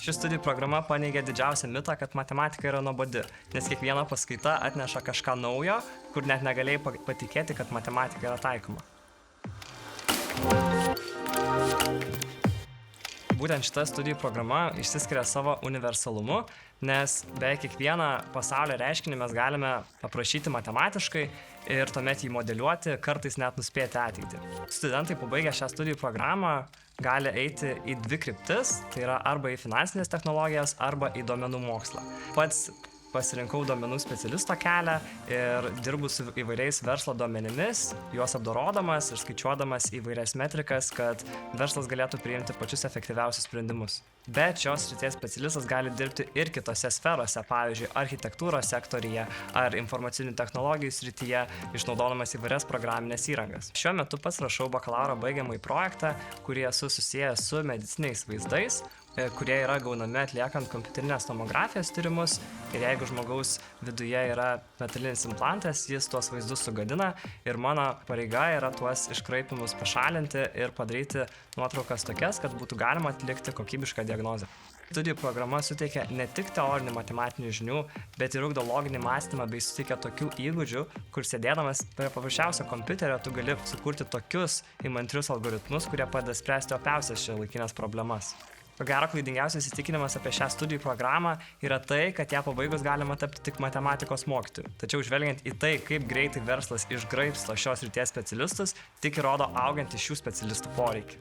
Ši studijų programa paneigia didžiausią mitą, kad matematika yra nuobodi, nes kiekviena paskaita atneša kažką naujo, kur net negalėjai patikėti, kad matematika yra taikoma. Būtent šita studijų programa išsiskiria savo universalumu, nes beveik kiekvieną pasaulio reiškinį mes galime aprašyti matematiškai ir tuomet jį modeliuoti, kartais net nuspėti ateitį. Studentai pabaigę šią studijų programą gali eiti į dvi kryptis, tai yra arba į finansinės technologijas, arba į duomenų mokslą. Pats pasirinkau duomenų specialisto kelią ir dirbu su įvairiais verslo duomenimis, juos apdorodamas ir skaičiuodamas įvairias metrikas, kad verslas galėtų priimti pačius efektyviausius sprendimus. Bet šios srities specialistas gali dirbti ir kitose sferose, pavyzdžiui, architektūros sektoriuje ar informacinių technologijų srityje, išnaudodamas įvairias programinės įrangas. Šiuo metu pats rašau bakalauro baigiamąjį projektą, kurį esu susijęs su mediciniais vaizdais, kurie yra gaunami atliekant kompiuterinės tomografijos tyrimus ir jeigu žmogaus viduje yra metalinis implantas, jis tuos vaizdus sugadina ir mano pareiga yra tuos iškraipimus pašalinti ir padaryti nuotraukas tokias, kad būtų galima atlikti kokybišką diagnozę. Studijų programa suteikia ne tik teorinių matematinių žinių, bet ir ugdo loginį mąstymą bei suteikia tokių įgūdžių, kur sėdėdamas prie paprasčiausio kompiuterio tu gali sukurti tokius įmantrius algoritmus, kurie padeda spręsti opiausias šiuolaikinės problemas. Ko gero klaidingiausias įsitikinimas apie šią studijų programą yra tai, kad ją pabaigus galima tapti tik matematikos mokytoju. Tačiau žvelgiant į tai, kaip greitai verslas išgraibsto šios srities specialistus, tik įrodo augantį šių specialistų poreikį.